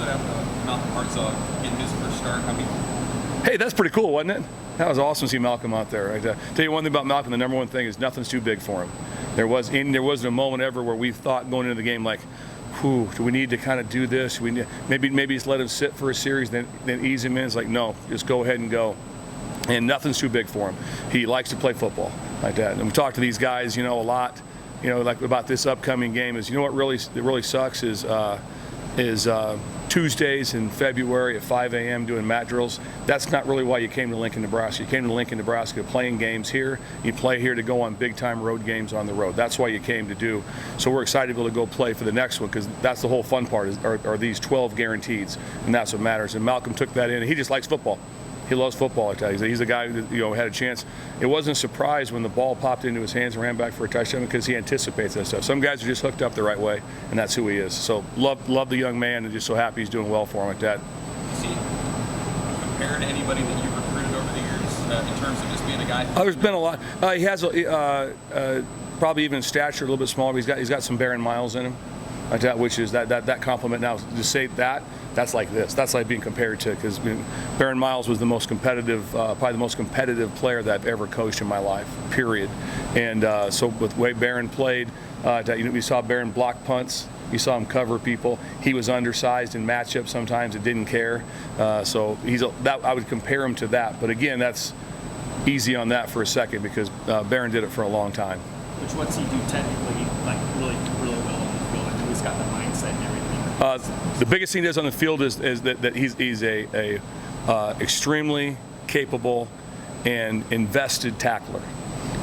stood out with Malcolm Hartzog getting his first start? Hey, that's pretty cool, wasn't it? That was awesome to see Malcolm out there. I tell you one thing about Malcolm, the number one thing is nothing's too big for him. There wasn't a moment ever where we thought going into the game like, whew, do we need to kind of do this? Maybe just let him sit for a series, then ease him in. It's like, no, just go ahead and go. And nothing's too big for him. He likes to play football like that. And we talk to these guys, a lot, like about this upcoming game is, what really sucks is Tuesdays in February at 5 a.m. doing mat drills. That's not really why you came to Lincoln, Nebraska. You came to Lincoln, Nebraska playing games here. You play here to go on big-time road games on the road. That's why you came to do. So we're excited to be able to go play for the next one because that's the whole fun part are these 12 guaranteeds, and that's what matters. And Malcolm took that in, and he just likes football. He loves football, I tell you. He's a guy that had a chance. It wasn't a surprise when the ball popped into his hands and ran back for a touchdown because he anticipates that stuff. Some guys are just hooked up the right way, and that's who he is. So love the young man, and just so happy he's doing well for him like that. Is he compared to anybody that you've recruited over the years in terms of just being a guy? There's been a lot. He has probably even in stature a little bit smaller. But he's got some Barron miles in him, like that, which is that compliment. Now to say that's like this. That's like being compared to, because Barron Miles was the most competitive, probably the most competitive player that I've ever coached in my life, period. And so with the way Barron played, we saw Barron block punts. You saw him cover people. He was undersized in matchups sometimes. It didn't care. So I would compare him to that. But again, that's easy on that for a second because Barron did it for a long time. What's he do technically, like really well on the field? I mean, he's got the mindset and everything. The biggest thing he does on the field is that he's a extremely capable and invested tackler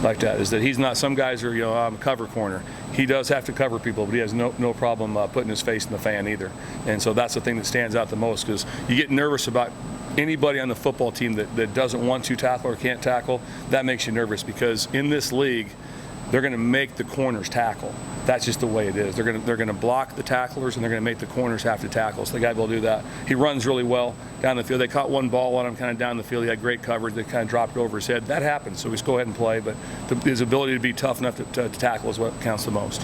like that. Is that he's not, some guys are, I'm a cover corner. He does have to cover people, but he has no problem putting his face in the fan either. And so that's the thing that stands out the most, because you get nervous about anybody on the football team that doesn't want to tackle or can't tackle. That makes you nervous because in this league, they're going to make the corners tackle. That's just the way it is. They're going to block the tacklers, and they're going to make the corners have to tackle. So the guy will do that. He runs really well down the field. They caught one ball on him kind of down the field. He had great coverage. They kind of dropped over his head. That happens. So we just go ahead and play. But his ability to be tough enough to tackle is what counts the most.